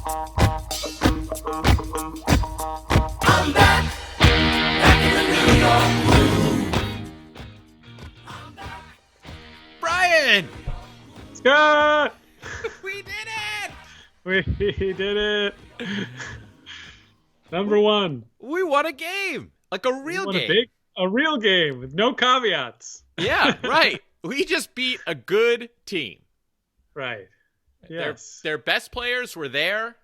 I'm back, back in the New York blue. Brian! Scott! We did it! We did it. Number one. We won a game. Like a real What game. a real game with no caveats. Yeah, right. We just beat a good team. Right. Yes. Their best players were there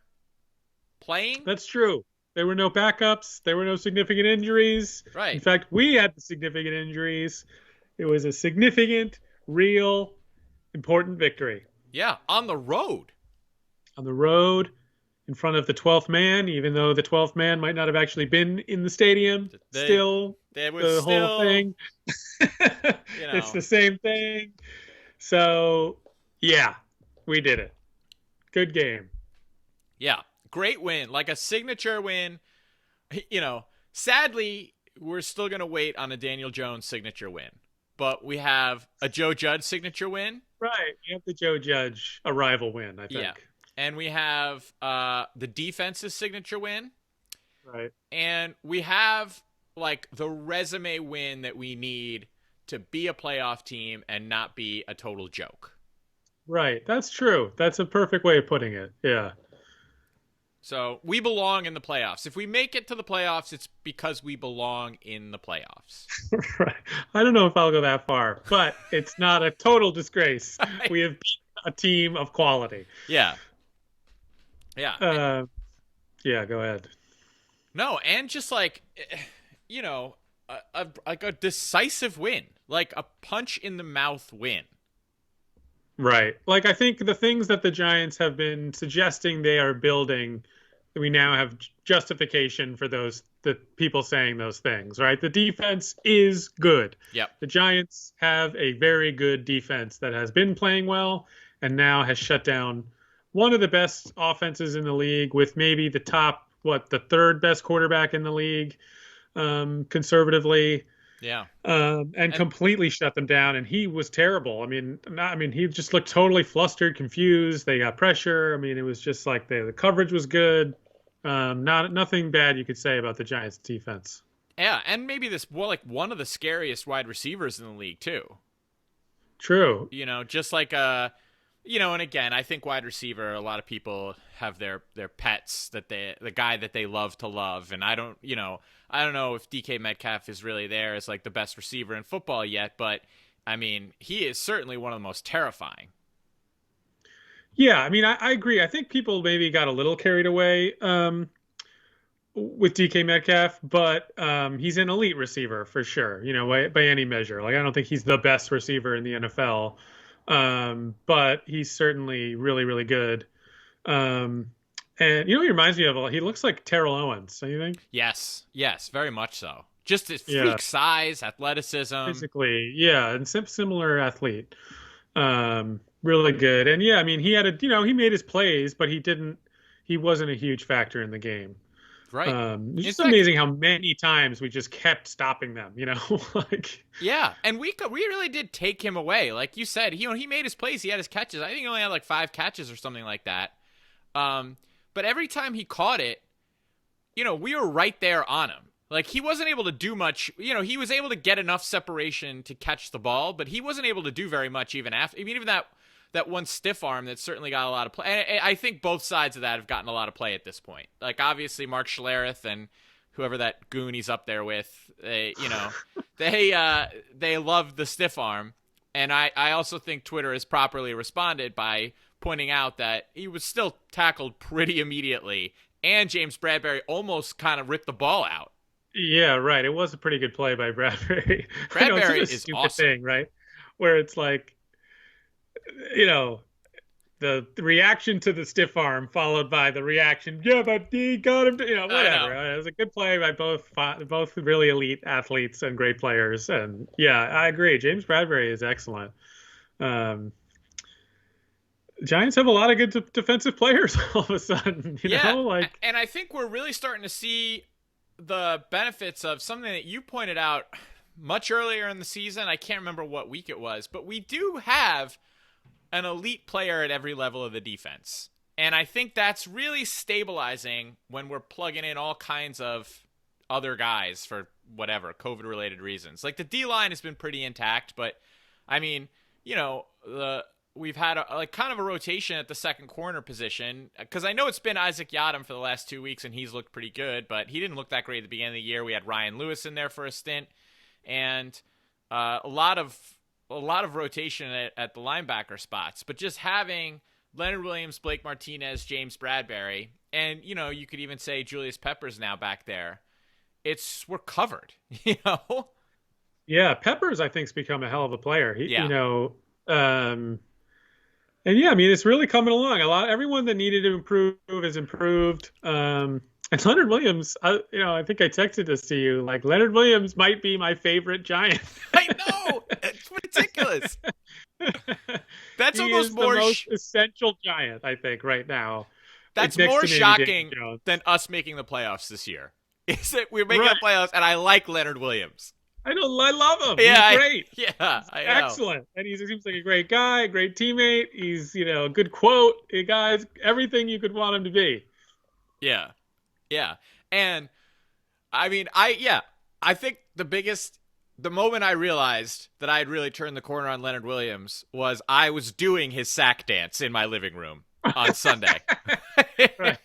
playing. That's true. There were no backups. There were no significant injuries. Right. In fact, we had the significant injuries. It was a significant, real, important victory. Yeah, on the road. On the road, in front of the 12th man, even though the 12th man might not have actually been in the stadium. Whole thing. It's the same thing. So, yeah, we did it. Good game. Yeah, great win. Like a signature win. Sadly, we're still going to wait on a Daniel Jones signature win. But we have a Joe Judge signature win. Right. We have the Joe Judge arrival win, I think. Yeah. And we have the defense's signature win. Right. And we have, like, the resume win that we need to be a playoff team and not be a total joke. Right. That's true. That's a perfect way of putting it. Yeah. So we belong in the playoffs. If we make it to the playoffs, it's because we belong in the playoffs. Right. I don't know if I'll go that far, but it's not a total disgrace. We have beaten a team of quality. Yeah. Yeah. Yeah, go ahead. No, and just like, like a decisive win, like a punch in the mouth win. Right. Like, I think the things that the Giants have been suggesting they are building, we now have justification for the people saying those things, right? The defense is good. Yep. The Giants have a very good defense that has been playing well and now has shut down one of the best offenses in the league with maybe the third best quarterback in the league, conservatively. Yeah. And completely shut them down. And he was terrible. I mean, he just looked totally flustered, confused. They got pressure. I mean, it was just like the coverage was good. Nothing bad you could say about the Giants defense. Yeah. And maybe one of the scariest wide receivers in the league too. True. Just like and again, I think wide receiver, a lot of people have their pets the guy that they love to love. And I don't know if DK Metcalf is really there as like the best receiver in football yet, but I mean, he is certainly one of the most terrifying. Yeah, I mean, I agree. I think people maybe got a little carried away with DK Metcalf, but he's an elite receiver for sure, by any measure. Like, I don't think he's the best receiver in the NFL. But he's certainly really, really good. And he reminds me of, he looks like Terrell Owens, don't you think? Yes, very much so. Just his freak size, athleticism. Physically, yeah, and similar athlete. Really good. And yeah, I mean, he had he made his plays, but he wasn't a huge factor in the game. Right. It's just amazing how many times we just kept stopping them, like. Yeah, and we really did take him away. Like you said, he made his plays, he had his catches. I think he only had like 5 catches or something like that. But every time he caught it, we were right there on him. Like, he wasn't able to do much. He was able to get enough separation to catch the ball, but he wasn't able to do very much even after. I mean, even that one stiff arm that certainly got a lot of play. And I think both sides of that have gotten a lot of play at this point. Like, obviously, Mark Schlereth and whoever that goon he's up there with, they love the stiff arm. And I also think Twitter has properly responded by pointing out that he was still tackled pretty immediately, and James Bradbury almost kind of ripped the ball out. Yeah, right. It was a pretty good play by Bradbury. Bradbury it's is stupid awesome. thing, right? Where it's like, the reaction to the stiff arm followed by the reaction, yeah, but he got him, whatever. It was a good play by both really elite athletes and great players. And yeah, I agree. James Bradbury is excellent. Giants have a lot of good defensive players all of a sudden, and I think we're really starting to see the benefits of something that you pointed out much earlier in the season. I can't remember what week it was, but we do have an elite player at every level of the defense. And I think that's really stabilizing when we're plugging in all kinds of other guys for whatever COVID-related reasons. Like the D-line has been pretty intact, but I mean, we've had kind of a rotation at the second corner position, because I know it's been Isaac Yiadom for the last 2 weeks and he's looked pretty good, but he didn't look that great at the beginning of the year. We had Ryan Lewis in there for a stint, and a lot of rotation at the linebacker spots. But just having Leonard Williams, Blake Martinez, James Bradbury, and you could even say Julius Peppers now back there. We're covered, Yeah, Peppers I think's become a hell of a player. And yeah, I mean, it's really coming along. Everyone that needed to improve has improved. And Leonard Williams, I think I texted this to you. Like, Leonard Williams might be my favorite Giant. I know, it's ridiculous. That's he almost is more the most essential Giant, I think, right now. That's next more to maybe shocking Dave Jones. than us making the playoffs this year. Is that we're making the playoffs, and I like Leonard Williams. I love him. Yeah, he's great. I know. Excellent. And he seems like a great guy, a great teammate. He's, a good quote. He guys, everything you could want him to be. Yeah. And I mean, I think the moment I realized that I had really turned the corner on Leonard Williams was I was doing his sack dance in my living room on Sunday. Right.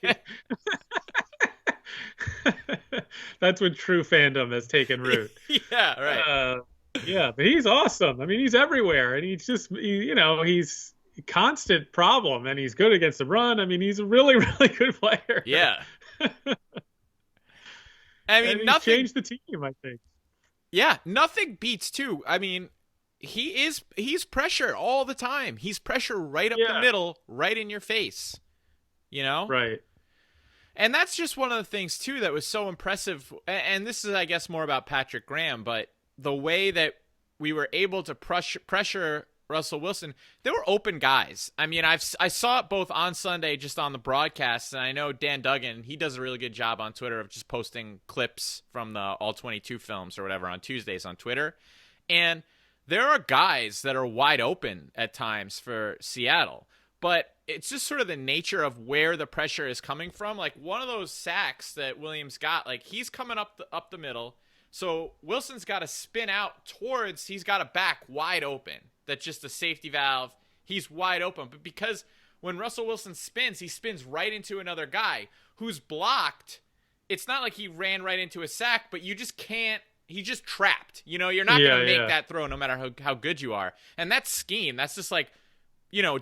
That's when true fandom has taken root. Yeah, right. Yeah, but he's awesome. I mean, he's everywhere, and he's just, he's a constant problem, and he's good against the run. I mean, he's a really, really good player. Yeah. I mean, and nothing changed the team, I think. Yeah, nothing beats too. I mean, he's pressure all the time. He's pressure right up the middle, right in your face. Right. And that's just one of the things, too, that was so impressive. And this is, I guess, more about Patrick Graham, but the way that we were able to pressure Russell Wilson, they were open guys. I mean, I saw it both on Sunday just on the broadcast, and I know Dan Duggan, he does a really good job on Twitter of just posting clips from the All-22 films or whatever on Tuesdays on Twitter. And there are guys that are wide open at times for Seattle. But it's just sort of the nature of where the pressure is coming from. Like one of those sacks that Williams got, like he's coming up the middle. So Wilson's got to spin out he's got a back wide open. That's just a safety valve. He's wide open. But because when Russell Wilson spins, he spins right into another guy who's blocked. It's not like he ran right into a sack, but you just can't. He's just trapped. You're not going to make that throw no matter how good you are. And that's scheme. That's just like,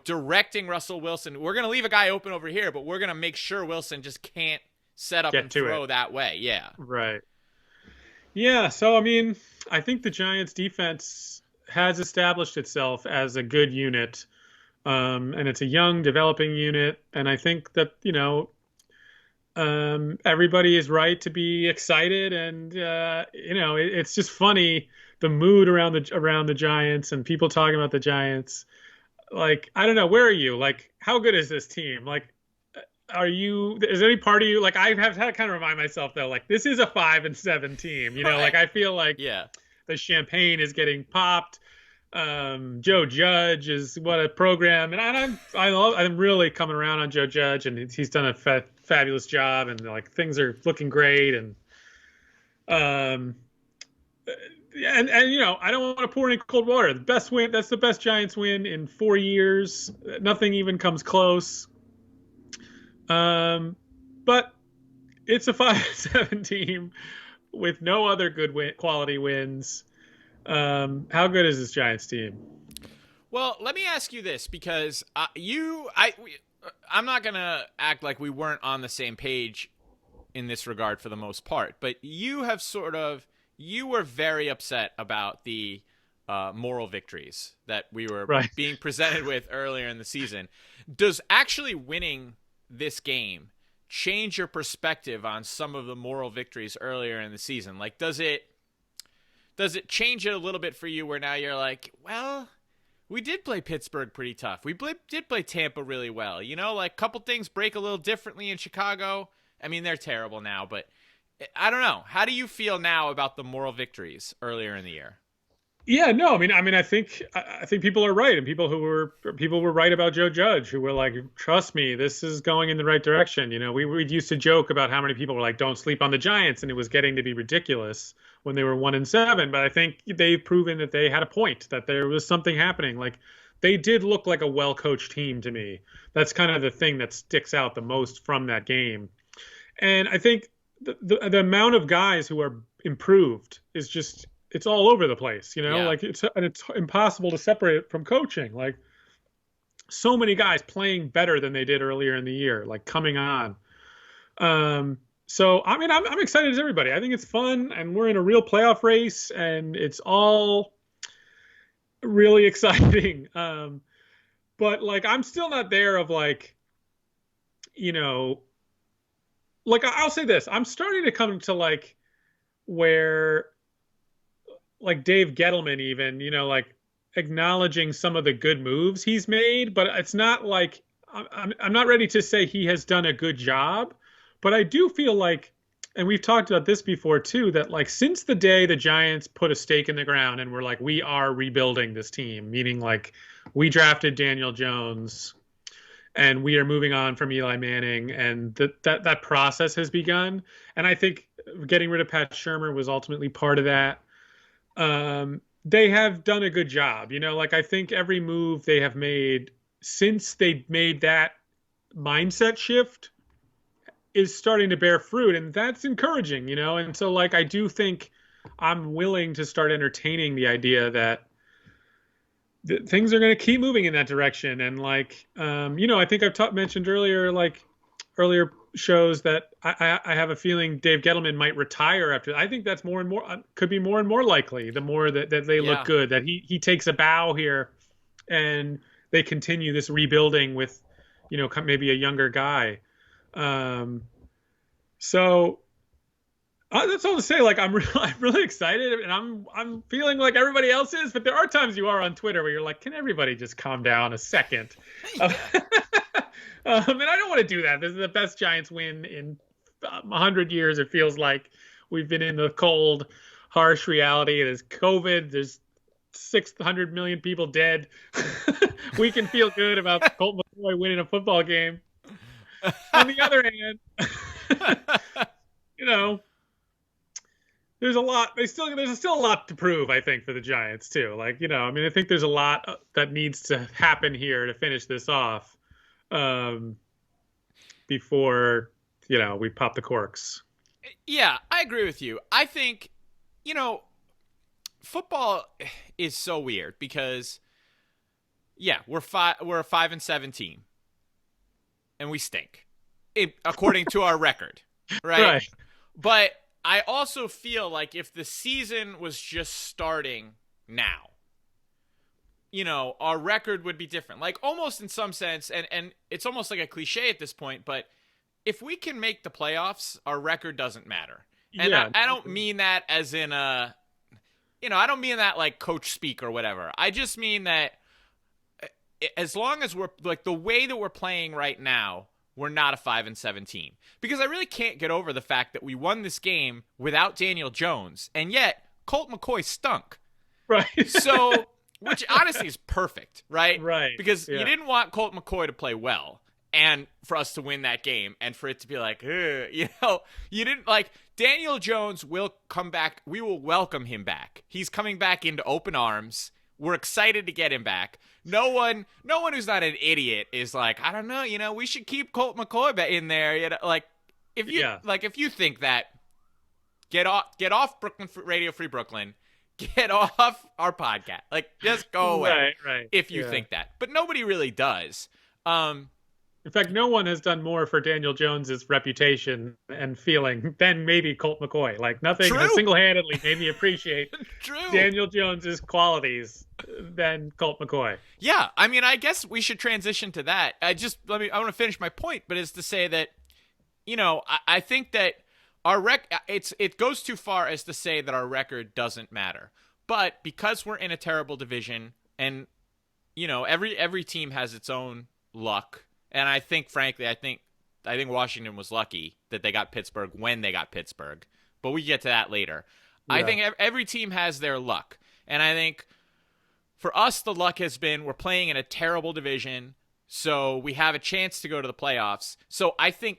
directing Russell Wilson. We're going to leave a guy open over here, but we're going to make sure Wilson just can't set up and throw that way. Yeah. Right. Yeah. So, I mean, I think the Giants defense has established itself as a good unit. And it's a young developing unit. And I think that, everybody is right to be excited. And, it's just funny, the mood around the Giants and people talking about the Giants. Like, I don't know, where are you? Like, how good is this team? Like, is any part of you, like, I have had to kind of remind myself, though, like, this is a 5-7 team, right. Like, I feel like the champagne is getting popped. Joe Judge is what a program. And I'm really coming around on Joe Judge, and he's done a fabulous job, and, like, things are looking great. And, And I don't want to pour any cold water. The best win, that's the best Giants win in 4 years. Nothing even comes close. But it's a 5-7 team with no other good quality wins. How good is this Giants team? Well, let me ask you this, because I'm not going to act like we weren't on the same page in this regard for the most part, but you were very upset about the moral victories that we were being presented with earlier in the season. Does actually winning this game change your perspective on some of the moral victories earlier in the season? Like, does it change it a little bit for you where now you're like, well, we did play Pittsburgh pretty tough. We did play Tampa really well. Like a couple things break a little differently in Chicago. I mean, they're terrible now, but I don't know. How do you feel now about the moral victories earlier in the year? Yeah, no, I think people are right, and people were right about Joe Judge, who were like, trust me, this is going in the right direction. We used to joke about how many people were like, don't sleep on the Giants, and it was getting to be ridiculous when they were 1-7. But I think they've proven that they had a point, that there was something happening. Like they did look like a well-coached team to me. That's kind of the thing that sticks out the most from that game. And I think the amount of guys who are improved is just it's all over the place, Yeah. like it's impossible to separate it from coaching. Like so many guys playing better than they did earlier in the year, like coming on. So I'm excited as everybody. I think it's fun, and we're in a real playoff race, and it's all really exciting. But like I'm still not there of like, you know, like I'll say this, I'm starting to come to like where like Dave Gettleman even, like acknowledging some of the good moves he's made, but it's not like I'm not ready to say he has done a good job, but I do feel like, and we've talked about this before too, that like since the day the Giants put a stake in the ground and were like, we are rebuilding this team, meaning like we drafted Daniel Jones and we are moving on from Eli Manning, and that process has begun. And I think getting rid of Pat Shurmur was ultimately part of that. They have done a good job. Like I think every move they have made since they made that mindset shift is starting to bear fruit, and that's encouraging. And so like I do think I'm willing to start entertaining the idea that things are going to keep moving in that direction. And like I think I've mentioned earlier, like earlier shows, that I have a feeling Dave Gettleman might retire after. I think that's more and more could be more and more likely the more that they Yeah. look good, that he takes a bow here and they continue this rebuilding with maybe a younger guy. So that's all to say. Like I'm really excited, and I'm feeling like everybody else is. But there are times you are on Twitter where you're like, can everybody just calm down a second? And I don't want to do that. This is the best Giants win in 100 years. It feels like we've been in the cold, harsh reality. There's COVID. There's 600 million people dead. We can feel good about Colt McCoy winning a football game. On the other hand, there's a lot. There's still a lot to prove, I think, for the Giants too. Like I think there's a lot that needs to happen here to finish this off, before we pop the corks. Yeah, I agree with you. I think football is so weird because we're a 5-7 team, and we stink, according to our record, right? Right. But I also feel like if the season was just starting now, our record would be different. Like almost in some sense, and it's almost like a cliche at this point, but if we can make the playoffs, our record doesn't matter. And Yeah. I don't mean that as in I don't mean that like coach speak or whatever. I just mean that as long as we're like the way that we're playing right now, we're not a 5-7 team. Because I really can't get over the fact that we won this game without Daniel Jones, and yet Colt McCoy stunk. Right. So, which honestly is perfect, right? Right. Because Yeah. you didn't want Colt McCoy to play well and for us to win that game and for it to be like, you didn't like Daniel Jones will come back. We will welcome him back. He's coming back into open arms. We're excited to get him back. No one who's not an idiot is like, I don't know, we should keep Colt McCoy in there. Like if you think that, get off Brooklyn Radio Free Brooklyn, get off our podcast. Like just go away. Right. If you think that. But nobody really does. In fact, no one has done more for Daniel Jones's reputation and feeling than maybe Colt McCoy. Like nothing has single-handedly made me appreciate Daniel Jones's qualities than Colt McCoy. Yeah, I guess we should transition to that. I want to finish my point, but it's to say that, I think that our it goes too far as to say that our record doesn't matter. But because we're in a terrible division, and every team has its own luck. And I think, frankly, I think Washington was lucky that they got Pittsburgh when they got Pittsburgh. But we get to that later. Yeah. I think every team has their luck. And I think for us, the luck has been we're playing in a terrible division, so we have a chance to go to the playoffs. So I think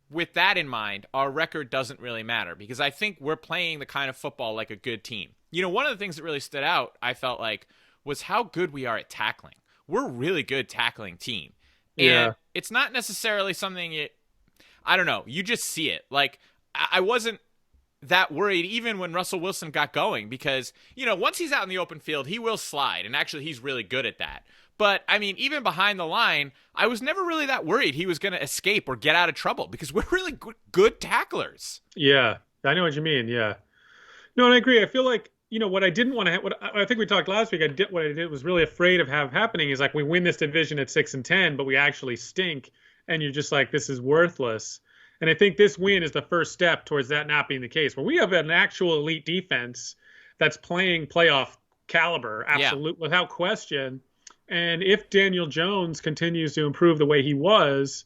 with that in mind, our record doesn't really matter because I think we're playing the kind of football like a good team. You know, one of the things that really stood out, I felt like, was how good we are at tackling. We're a really good tackling team. Yeah. And it's not necessarily something I don't know, you just see it. Like, I wasn't that worried even when Russell Wilson got going because, you know, once he's out in the open field, he will slide. And actually, he's really good at that. But, I mean, even behind the line, I was never really that worried he was going to escape or get out of trouble because we're really good tacklers. Yeah. I know what you mean. Yeah. No, and I agree. I feel like, you know, what I didn't want to what I think we talked last week, what I did was really afraid of happening is like we win this division at 6-10, but we actually stink. And you're just like, this is worthless. And I think this win is the first step towards that not being the case. Where we have an actual elite defense that's playing playoff caliber, without question. And if Daniel Jones continues to improve the way he was,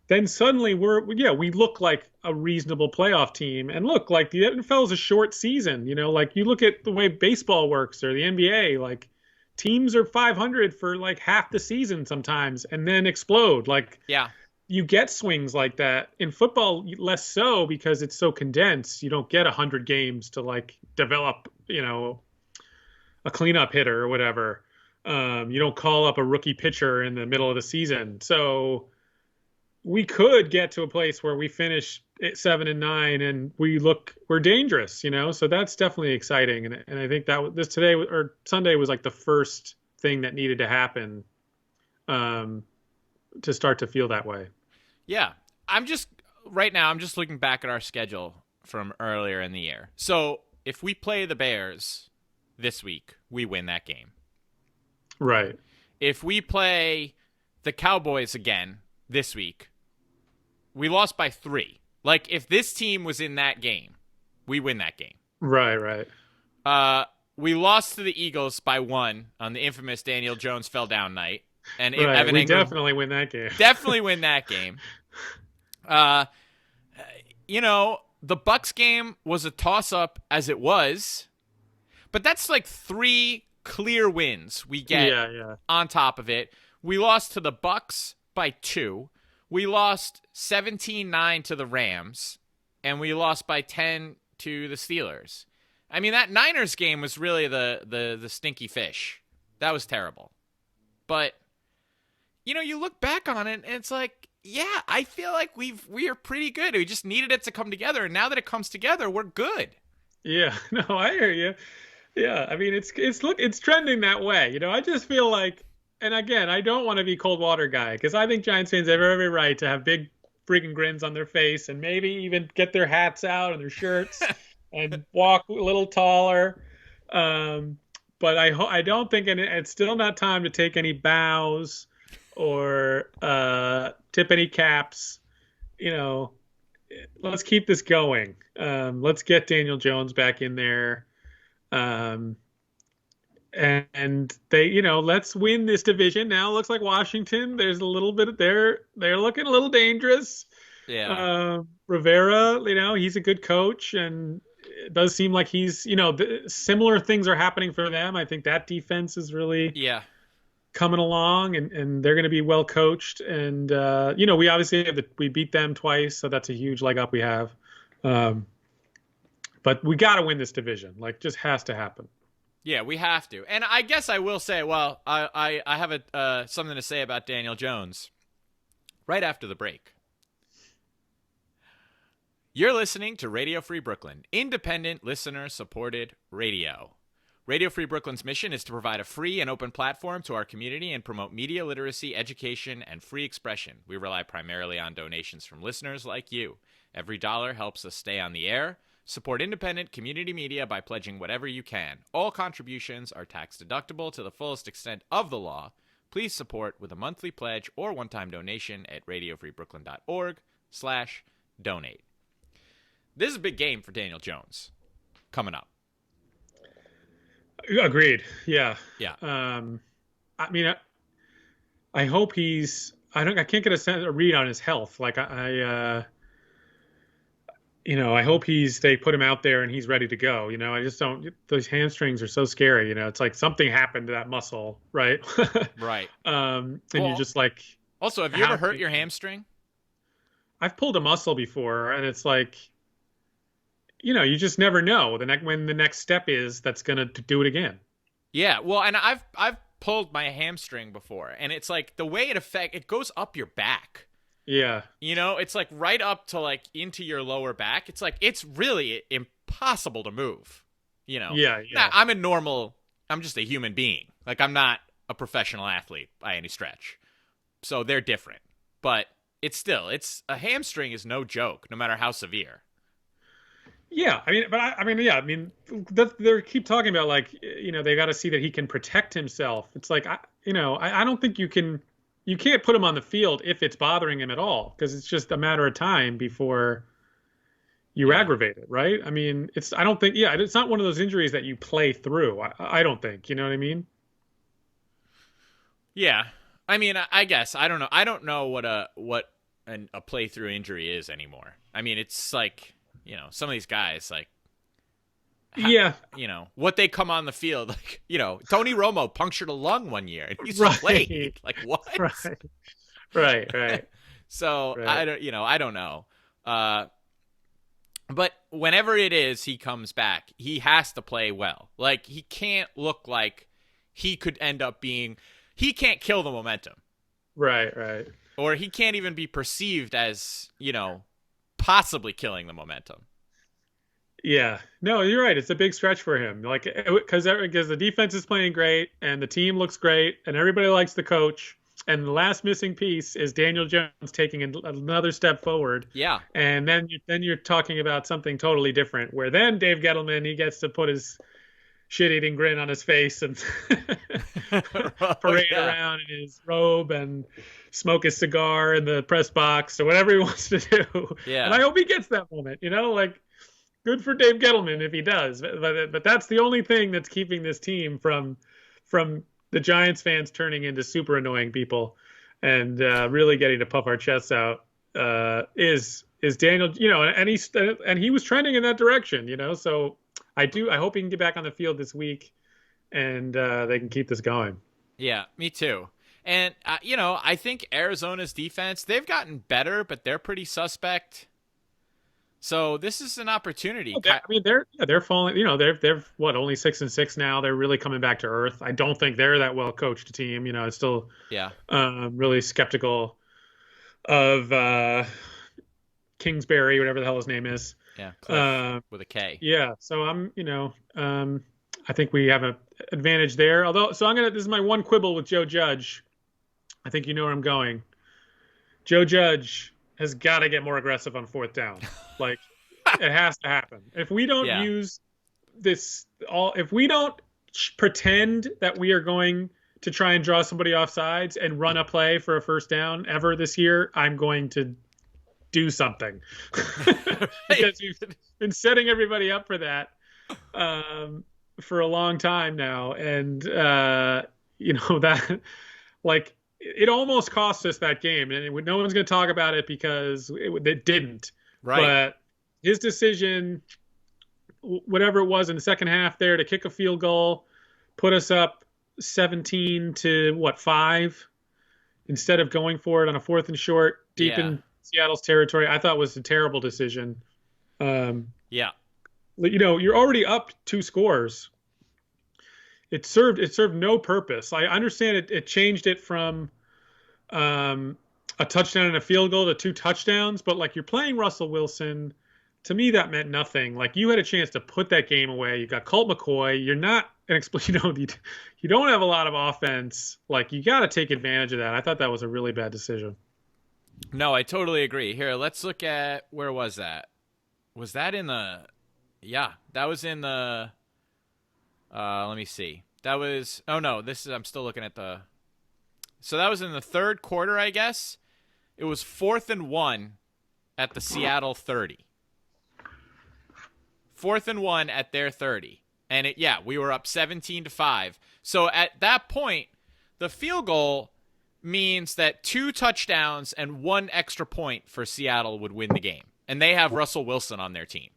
then suddenly we look like a reasonable playoff team. And look, like the NFL is a short season. You know, like you look at the way baseball works or the NBA, like teams are 500 for like half the season sometimes and then explode. Like, yeah. You get swings like that. In football, less so because it's so condensed. You don't get 100 games to like develop, you know, a cleanup hitter or whatever. You don't call up a rookie pitcher in the middle of the season. So we could get to a place where we finish at 7-9 and we're dangerous, you know? So that's definitely exciting. And I think that this today or Sunday was like the first thing that needed to happen to start to feel that way. Yeah. Right now, I'm just looking back at our schedule from earlier in the year. So if we play the Bears this week, we win that game. Right. If we play the Cowboys again this week, we lost by 3. Like, if this team was in that game, we win that game. Right. We lost to the Eagles by 1 on the infamous Daniel Jones fell down night. And right. Evan we Ingram definitely win that game. Definitely win that game. You know, the Bucs game was a toss-up as it was, but that's like 3 clear wins we get on top of it. We lost to the Bucs by 2. We lost 17-9 to the Rams, and we lost by 10 to the Steelers. I mean, that Niners game was really the stinky fish. That was terrible. But, you know, you look back on it, and it's like, yeah, I feel like we are pretty good. We just needed it to come together, and now that it comes together, we're good. Yeah, no, I hear you. Yeah, I mean, it's trending that way. You know, I just feel like, and again, I don't want to be cold water guy because I think Giants fans have every right to have big freaking grins on their face and maybe even get their hats out and their shirts and walk a little taller. But I don't think it's still not time to take any bows or tip any caps. You know, let's keep this going. Let's get Daniel Jones back in there. And they, you know, let's win this division. Now it looks like Washington. There's a little bit they're looking a little dangerous. Yeah. Rivera, you know, he's a good coach, and it does seem like he's, you know, similar things are happening for them. I think that defense is really coming along, and they're going to be well coached. And you know, we obviously we beat them twice, so that's a huge leg up we have. But we got to win this division. Like, just has to happen. Yeah, we have to. And I guess I will say, well, I have something to say about Daniel Jones right after the break. You're listening to Radio Free Brooklyn, independent, listener-supported radio. Radio Free Brooklyn's mission is to provide a free and open platform to our community and promote media literacy, education, and free expression. We rely primarily on donations from listeners like you. Every dollar helps us stay on the air. Support independent community media by pledging whatever you can. All contributions are tax-deductible to the fullest extent of the law. Please support with a monthly pledge or one-time donation at radiofreebrooklyn.org/donate. This is a big game for Daniel Jones coming up. Agreed. Yeah. Yeah. I mean, I hope he's. I can't get a read on his health. Like I hope they put him out there and he's ready to go. I just don't. Those hamstrings are so scary. It's like something happened to that muscle, right? Right. And you're Well, just like, also, have you ever how? hurt your hamstring? I've pulled a muscle before, and it's like, you just never know when the next step is that's gonna do it again. Yeah. Well, and I've pulled my hamstring before, and it's like the way it goes up your back. Yeah. It's like right up to like into your lower back. It's like it's really impossible to move. Yeah. Now, Yeah. I'm just a human being. Like I'm not a professional athlete by any stretch. So they're different. But it's a hamstring is no joke, no matter how severe. Yeah, yeah, they keep talking about like, they got to see that he can protect himself. It's like, I don't think you can't put him on the field if it's bothering him at all, because it's just a matter of time before you Yeah. aggravate it, right? I don't think, yeah, it's not one of those injuries that you play through. I don't think, you know what I mean? Yeah. I mean, I guess I don't know. I don't know what a playthrough injury is anymore. I mean, it's like, some of these guys like Yeah, what they come on the field like, Tony Romo punctured a lung one year and he's right, played. Like what? right, right, So right. I don't know. But whenever it is he comes back, he has to play well. Like he can't look like he could end up being. He can't kill the momentum, Right. or he can't even be perceived as possibly killing the momentum. Yeah, no, you're right. It's a big stretch for him. Like, because the defense is playing great and the team looks great and everybody likes the coach. And the last missing piece is Daniel Jones taking another step forward. Yeah. And then you're talking about something totally different, where then Dave Gettleman, he gets to put his shit-eating grin on his face and parade Yeah. around in his robe and smoke his cigar in the press box or whatever he wants to do. Yeah. And I hope he gets that moment. Like, good for Dave Gettleman if he does. But that's the only thing that's keeping this team from the Giants fans turning into super annoying people and really getting to puff our chests out is Daniel. And he was trending in that direction. So I hope he can get back on the field this week and they can keep this going. Yeah, me too. And I think Arizona's defense, they've gotten better, but they're pretty suspect. So this is an opportunity. They're falling. They're what, only 6-6 now. They're really coming back to earth. I don't think they're that well coached team. It's still really skeptical of Kingsbury, whatever the hell his name is. Yeah, Cliff with a K. Yeah, so I think we have an advantage there. Although, this is my one quibble with Joe Judge. I think you know where I'm going. Joe Judge has got to get more aggressive on fourth down. Like, it has to happen. If we don't use this if we don't pretend that we are going to try and draw somebody off sides and run a play for a first down ever this year, I'm going to do something. Because we've been setting everybody up for that for a long time now. And, that, like, it almost cost us that game, and no one's going to talk about it because it didn't. Right. But his decision, whatever it was in the second half there, to kick a field goal, put us up 17-5 instead of going for it on a 4th and short deep in Seattle's territory, I thought was a terrible decision. Yeah. You're already up 2 scores. It served no purpose. I understand it changed it from a touchdown and a field goal to 2 touchdowns, but like, you're playing Russell Wilson. To me, that meant nothing. Like, you had a chance to put that game away. You got Colt McCoy. You're not an you don't have a lot of offense. Like, you got to take advantage of that. I thought that was a really bad decision. No, I totally agree. Here, let's look at, where was that? Was that in the? Yeah, that was in the. Let me see. That was. Oh no, I'm still looking at the. So that was in the third quarter, I guess. It was 4th and 1 at the Seattle 30. 4th and 1 at their 30. And we were up 17-5. So at that point, the field goal means that 2 touchdowns and 1 extra point for Seattle would win the game. and they have Russell Wilson on their team.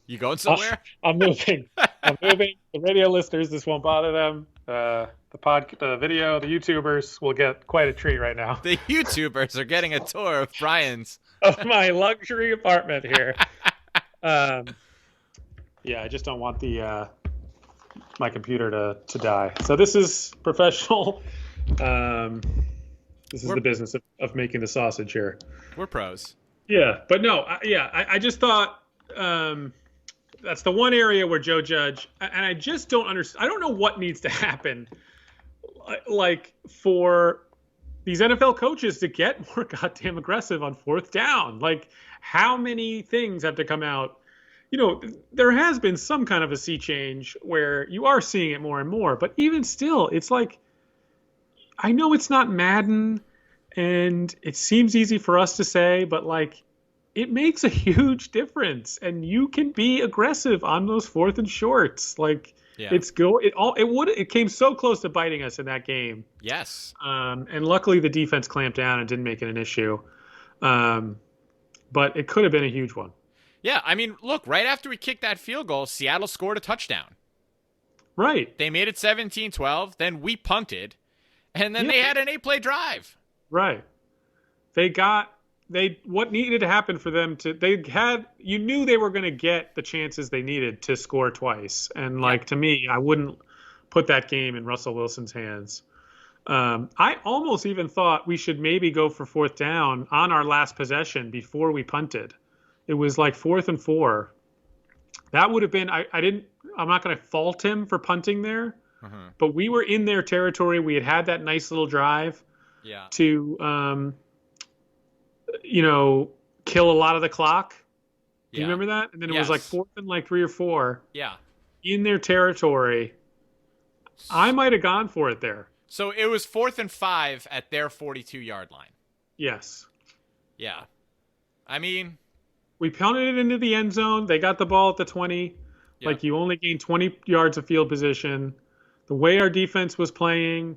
You going somewhere? I'm moving. I'm moving. The radio listeners, this won't bother them. The video, the YouTubers will get quite a treat right now. The YouTubers are getting a tour of Brian's of my luxury apartment here. Yeah, I just don't want the my computer to die. So this is professional. This is the business of making the sausage here. We're pros. Yeah, but no, I just thought that's the one area where Joe Judge, and I just don't understand. I don't know what needs to happen, like for these NFL coaches to get more goddamn aggressive on fourth down. Like, how many things have to come out? You know, there has been some kind of a sea change where you are seeing it more and more, but even still, it's like, I know it's not Madden, and it seems easy for us to say, but like, it makes a huge difference, and you can be aggressive on those fourth and shorts. Like, it came so close to biting us in that game. Yes. And luckily the defense clamped down and didn't make it an issue. But it could have been a huge one. Yeah, I mean, look, right after we kicked that field goal, Seattle scored a touchdown. Right. They made it 17-12, then we punted, and then they had an 8-play drive. Right. What needed to happen for them you knew they were going to get the chances they needed to score twice. And to me, I wouldn't put that game in Russell Wilson's hands. I almost even thought we should maybe go for fourth down on our last possession before we punted. It was like 4th and 4. That would have been, I'm not going to fault him for punting there, but we were in their territory. We had that nice little drive to, kill a lot of the clock. Do you remember that? And then it was like 4th and 3 or 4. Yeah. In their territory. I might have gone for it there. So it was 4th and 5 at their 42-yard line. Yes. Yeah. I mean, we punted it into the end zone. They got the ball at the 20. Yeah. Like, you only gained 20 yards of field position. The way our defense was playing,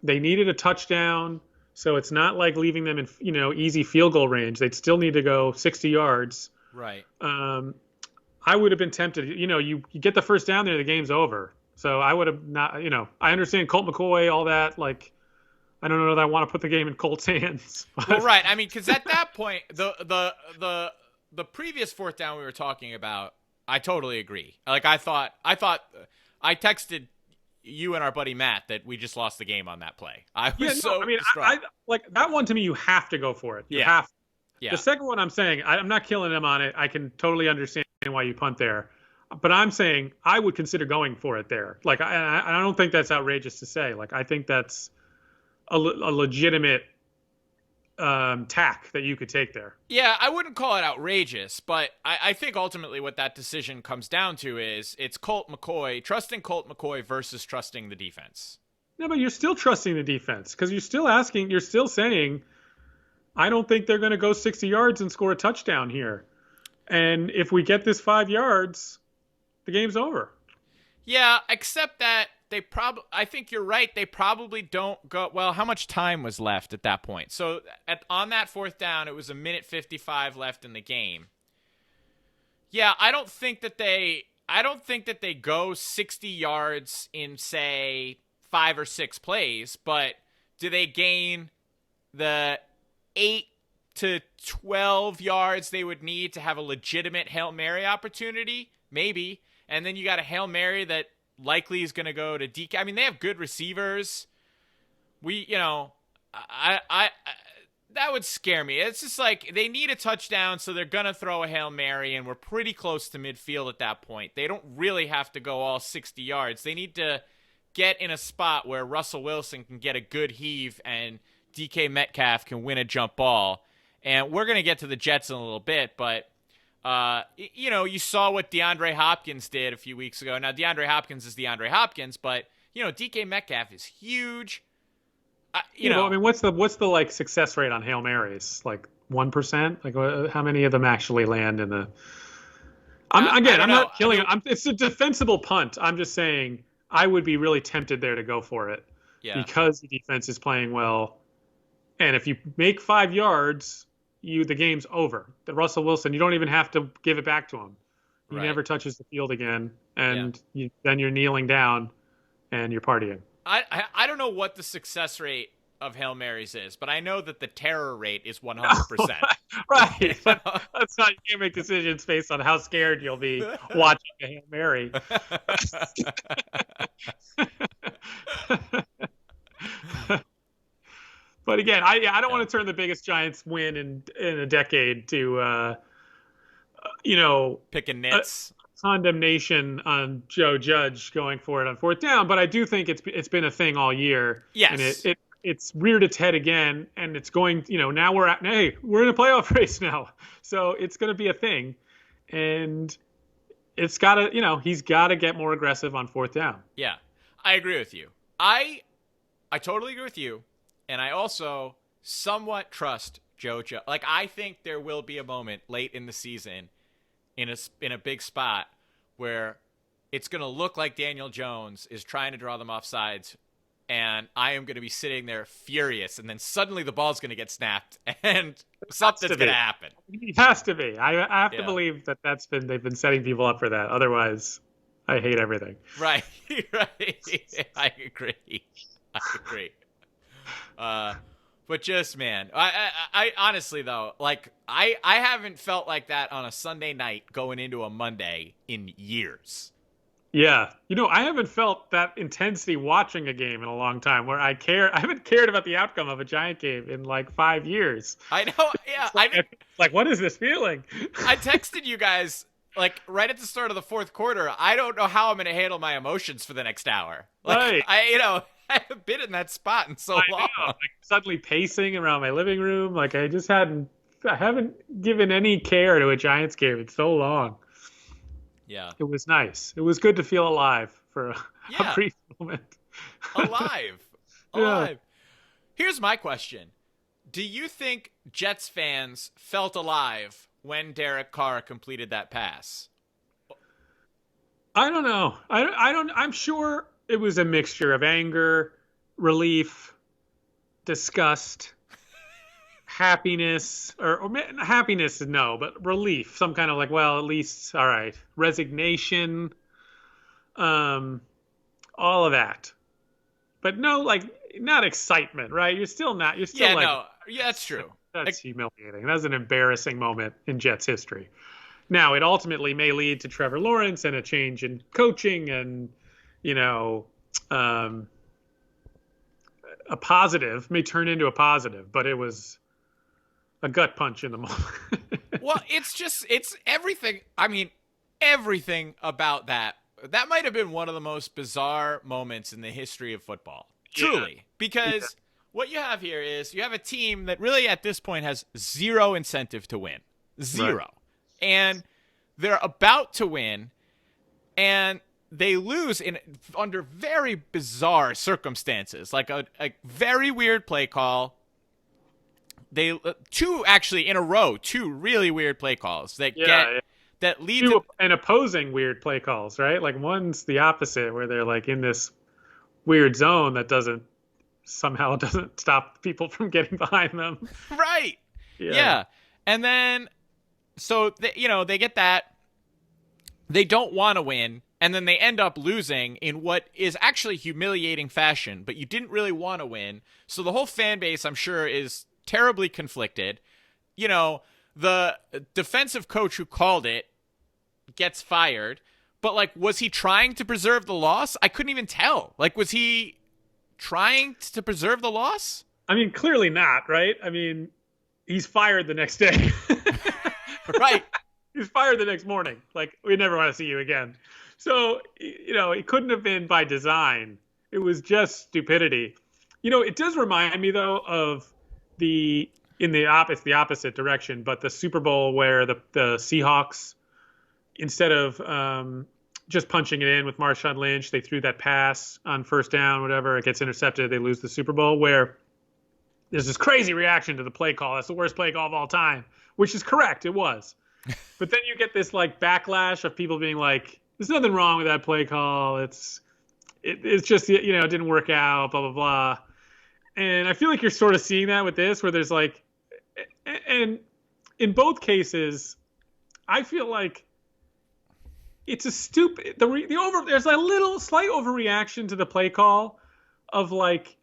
they needed a touchdown. So it's not like leaving them in, easy field goal range. They'd still need to go 60 yards. Right. I would have been tempted. You get the first down there, the game's over. So I would have not, I understand Colt McCoy, all that. Like, I don't know that I want to put the game in Colt's hands. Well, right. I mean, because at that point, the previous fourth down we were talking about, I totally agree. Like, I thought I texted you and our buddy Matt that we just lost the game on that play. I was I like that one. To me, you have to go for it. You have. Yeah. The second one, I'm saying I'm not killing him on it. I can totally understand why you punt there, but I'm saying I would consider going for it there. Like, I don't think that's outrageous to say. Like, I think that's a legitimate tack that you could take there. Yeah, I wouldn't call it outrageous, but I think ultimately what that decision comes down to is it's trusting Colt McCoy versus trusting the defense. No, but you're still trusting the defense because you're still saying, I don't think they're going to go 60 yards and score a touchdown here. And if we get this 5 yards, the game's over. Yeah, except that I think you're right. They probably don't go. Well, how much time was left at that point? So on that fourth down, it was 1:55 left in the game. Yeah, I don't think that they go 60 yards in, say, 5 or 6 plays, but do they gain the 8 to 12 yards they would need to have a legitimate Hail Mary opportunity? Maybe. And then you got a Hail Mary that likely is going to go to DK. I mean, they have good receivers. I that would scare me. It's just like they need a touchdown, so they're going to throw a Hail Mary, and we're pretty close to midfield at that point. They don't really have to go all 60 yards. They need to get in a spot where Russell Wilson can get a good heave and DK Metcalf can win a jump ball. And we're going to get to the Jets in a little bit, but you saw what DeAndre Hopkins did a few weeks ago. Now, DeAndre Hopkins is DeAndre Hopkins, but, DK Metcalf is huge. What's the like success rate on Hail Marys? Like 1%? Like how many of them actually land in the? I'm not killing it. It's a defensible punt. I'm just saying I would be really tempted there to go for it because the defense is playing well, and if you make 5 yards, the game's over. That Russell Wilson, you don't even have to give it back to him. He Right. never touches the field again, and then you're kneeling down and you're partying. I don't know what the success rate of Hail Marys is, but I know that the terror rate is 100%. Right. But that's not, you can't make decisions based on how scared you'll be watching a Hail Mary. But again, I don't want to turn the biggest Giants win in a decade to picking nits. Condemnation on Joe Judge going for it on fourth down, but I do think it's been a thing all year. Yes. And it's reared its head again, and it's going, now we're in a playoff race now. So it's going to be a thing. And it's got to, he's got to get more aggressive on fourth down. Yeah. I agree with you. I totally agree with you. And I also somewhat trust Joe Judge. Like, I think there will be a moment late in the season in a big spot where it's going to look like Daniel Jones is trying to draw them off sides, and I am going to be sitting there furious, and then suddenly the ball's going to get snapped, and something's going to happen. It has to be. I have to believe that they've been setting people up for that. Otherwise, I hate everything. Right. Right. I agree. But just, man, I honestly, though, like, I haven't felt like that on a Sunday night going into a Monday in years. Yeah. I haven't felt that intensity watching a game in a long time where I haven't cared about the outcome of a Giant game in like 5 years. I know. Yeah. Like, what is this feeling? I texted you guys, like, right at the start of the fourth quarter. I don't know how I'm going to handle my emotions for the next hour. Like, right. I haven't been in that spot in so long. Know. Like, suddenly pacing around my living room. Like, I haven't given any care to a Giants game in so long. Yeah. It was nice. It was good to feel alive for a brief moment. Alive. Yeah. Here's my question. Do you think Jets fans felt alive when Derek Carr completed that pass? I don't know. I'm sure it was a mixture of anger, relief, disgust, happiness, or happiness, no, but relief, some kind of like, well, at least, all right, resignation, all of that. But no, like, not excitement, right? You're still like, no, yeah, that's true. That's humiliating. That's an embarrassing moment in Jets history. Now, it ultimately may lead to Trevor Lawrence and a change in coaching and, a positive may turn into a positive, but it was a gut punch in the moment. Well, it's everything. I mean, everything about that might have been one of the most bizarre moments in the history of football. Truly. Because what you have here is you have a team that really at this point has zero incentive to win. Zero. Right. And they're about to win, and they lose under very bizarre circumstances, like a very weird play call. They two really weird play calls that lead to an opposing weird play calls, right? Like one's the opposite, where they're like in this weird zone that doesn't stop people from getting behind them. Right. Yeah. And then so they get that. They don't want to win. And then they end up losing in what is actually humiliating fashion, but you didn't really want to win. So the whole fan base, I'm sure, is terribly conflicted. The defensive coach who called it gets fired. But, like, was he trying to preserve the loss? I couldn't even tell. Like, was he trying to preserve the loss? I mean, clearly not, right? I mean, he's fired the next day. Right. He's fired the next morning. Like, we never want to see you again. So, it couldn't have been by design. It was just stupidity. It does remind me, though, of the opposite direction, but the Super Bowl where the Seahawks, instead of just punching it in with Marshawn Lynch, they threw that pass on first down, whatever. It gets intercepted. They lose the Super Bowl, where there's this crazy reaction to the play call. That's the worst play call of all time, which is correct. It was. But then you get this like backlash of people being like, there's nothing wrong with that play call. It's just, it didn't work out, blah, blah, blah. And I feel like you're sort of seeing that with this, where there's like, and in both cases, I feel like it's a stupid there's a little slight overreaction to the play call of like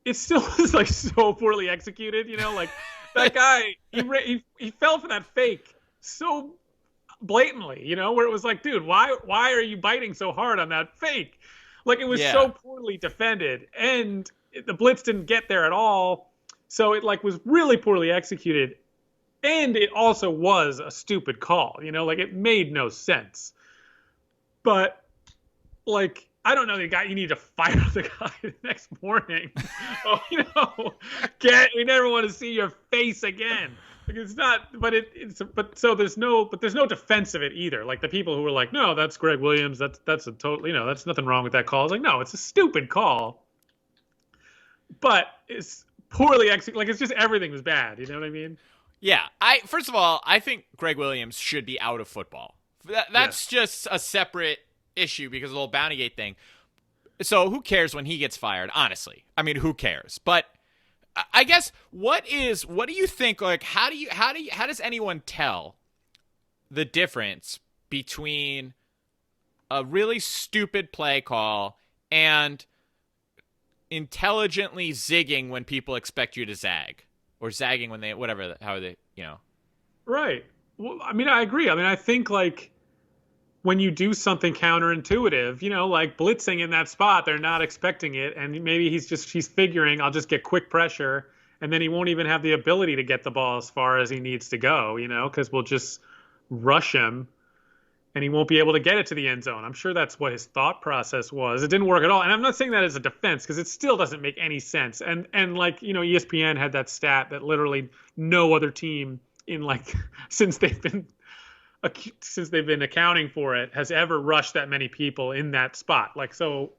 it still was like so poorly executed, like that guy he fell for that fake so blatantly, where it was like, dude, why are you biting so hard on that fake? Like it was so poorly defended, and the blitz didn't get there at all, so it like was really poorly executed, and it also was a stupid call, like it made no sense. But, like, I don't know, you need to fire the guy the next morning. We never want to see your face again. Like, it's not, there's no defense of it either. Like, the people who were like, no, that's Greg Williams, that's a total, that's nothing wrong with that call. It's like, no, it's a stupid call. But it's poorly executed. Like, it's just everything was bad. You know what I mean? Yeah. First of all, I think Greg Williams should be out of football. That's just a separate issue because of the whole Bountygate thing. So who cares when he gets fired? Honestly, I mean, who cares? But I guess what do you think? Like, how does anyone tell the difference between a really stupid play call and intelligently zigging when people expect you to zag, or zagging when they Right. Well, I mean, I agree. I mean, I think like when you do something counterintuitive, like blitzing in that spot, they're not expecting it. And maybe he's figuring I'll just get quick pressure, and then he won't even have the ability to get the ball as far as he needs to go, because we'll just rush him and he won't be able to get it to the end zone. I'm sure that's what his thought process was. It didn't work at all. And I'm not saying that as a defense because it still doesn't make any sense. And like, ESPN had that stat that literally no other team in like since they've been accounting for it has ever rushed that many people in that spot. Like, so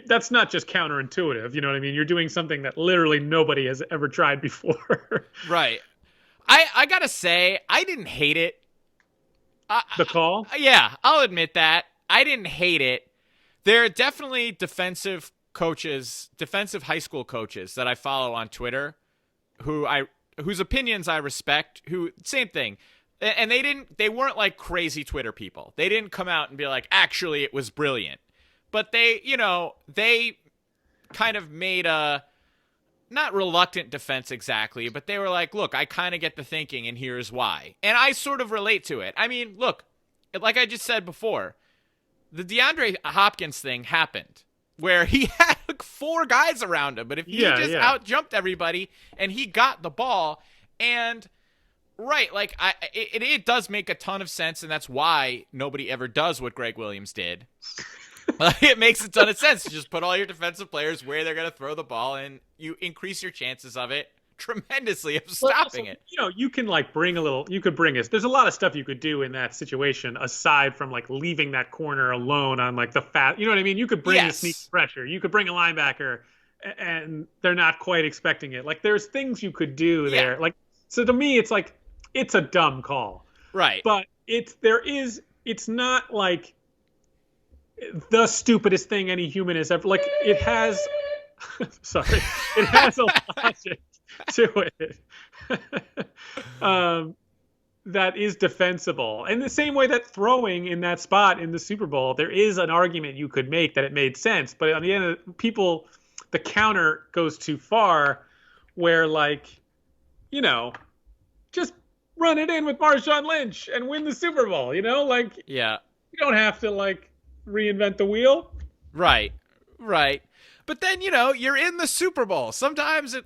that's not just counterintuitive. You know what I mean? You're doing something that literally nobody has ever tried before. Right. I gotta say, I didn't hate it. The call? Yeah, I'll admit that. I didn't hate it. There are definitely defensive high school coaches that I follow on Twitter whose opinions I respect, same thing. And they weren't like crazy Twitter people. They didn't come out and be like, actually, it was brilliant. But they kind of made a, not reluctant defense exactly, but they were like, look, I kind of get the thinking and here's why. And I sort of relate to it. I mean, look, like I just said before, the DeAndre Hopkins thing happened where he had like 4 guys around him. But if he out-jumped everybody and he got the ball and... Right, like it does make a ton of sense, and that's why nobody ever does what Greg Williams did. It makes a ton of sense to just put all your defensive players where they're going to throw the ball, and you increase your chances of it tremendously of stopping it. You can like there's a lot of stuff you could do in that situation aside from like leaving that corner alone on like the fat. You know what I mean? You could bring a sneak pressure. You could bring a linebacker, and they're not quite expecting it. Like there's things you could do there. Like so to me, it's like. It's a dumb call. Right. But it's not like the stupidest thing any human has ever, like it has, it has a logic to it that is defensible. And the same way that throwing in that spot in the Super Bowl, there is an argument you could make that it made sense. But on the end of the counter goes too far where like, just run it in with Marshawn Lynch and win the Super Bowl, like, you don't have to like reinvent the wheel. Right. But then, you're in the Super Bowl. Sometimes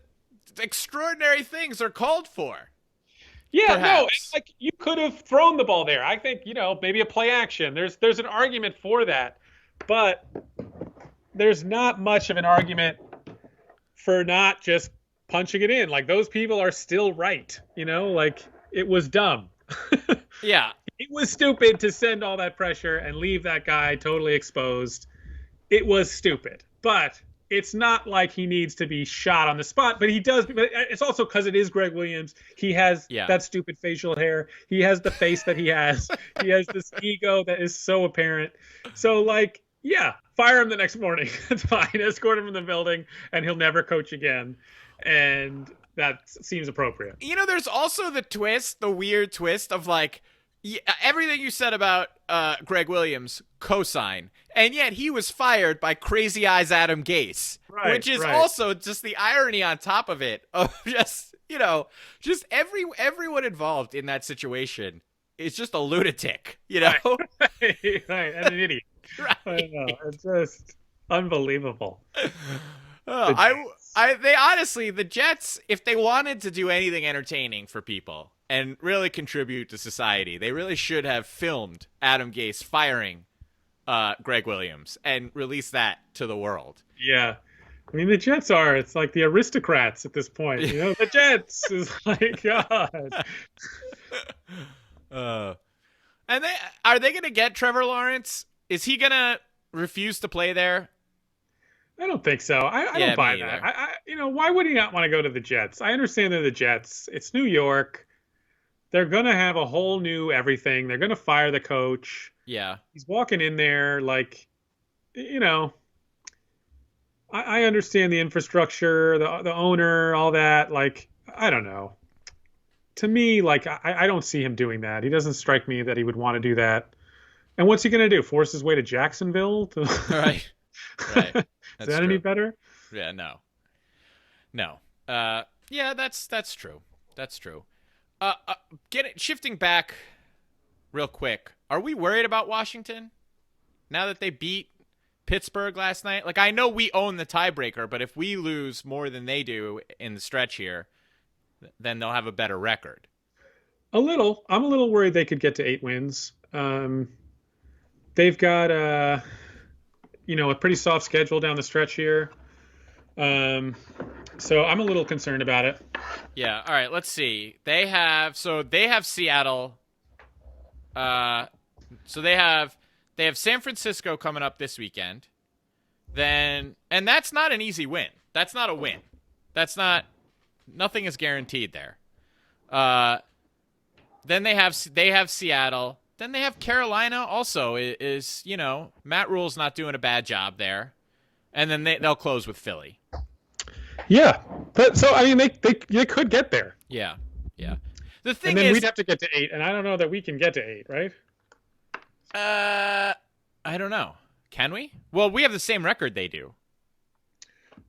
extraordinary things are called for. Yeah, perhaps. No, it's like you could have thrown the ball there. I think, maybe a play action. There's an argument for that, but there's not much of an argument for not just punching it in. Like those people are still right, like it was dumb. Yeah. It was stupid to send all that pressure and leave that guy totally exposed. It was stupid. But it's not like he needs to be shot on the spot. But he does. But it's also because it is Greg Williams. He has that stupid facial hair. He has the face that he has. He has this ego that is so apparent. So, like, fire him the next morning. That's fine. Escort him from the building, and he'll never coach again. And that seems appropriate. You know, there's also the weird twist of like everything you said about Greg Williams cosign, and yet he was fired by Crazy Eyes Adam Gase, which is also just the irony on top of it of just everyone involved in that situation is just a lunatic, right, and an idiot. Right. I know, it's just unbelievable. They honestly, the Jets, if they wanted to do anything entertaining for people and really contribute to society, they really should have filmed Adam Gase firing Greg Williams and release that to the world. Yeah. I mean, the Jets it's like the aristocrats at this point. You know, the Jets is like, God. And are they going to get Trevor Lawrence? Is he going to refuse to play there? I don't think so. I don't buy that. Why would he not want to go to the Jets? I understand they're the Jets. It's New York. They're going to have a whole new everything. They're going to fire the coach. Yeah. He's walking in there like, I understand the infrastructure, the owner, all that. Like, I don't know. To me, like, I don't see him doing that. He doesn't strike me that he would want to do that. And what's he going to do? Force his way to Jacksonville? Right. Is that any better? Yeah, no. Yeah, that's true. That's true. Shifting back real quick. Are we worried about Washington now that they beat Pittsburgh last night? Like, I know we own the tiebreaker, but if we lose more than they do in the stretch here, then they'll have a better record. A little. I'm a little worried they could get to 8 wins. They've got a pretty soft schedule down the stretch here. So I'm a little concerned about it. Yeah. All right. Let's see. They have Seattle. So they have San Francisco coming up this weekend. And that's not an easy win. That's not a win. Nothing is guaranteed there. Then they have Seattle. Then they have Carolina also is Matt Rule's not doing a bad job there. And then they'll close with Philly. Yeah. So, I mean, they could get there. Yeah. The thing and then we'd have to get to 8, and I don't know that we can get to 8, right? I don't know. Can we? Well, we have the same record they do.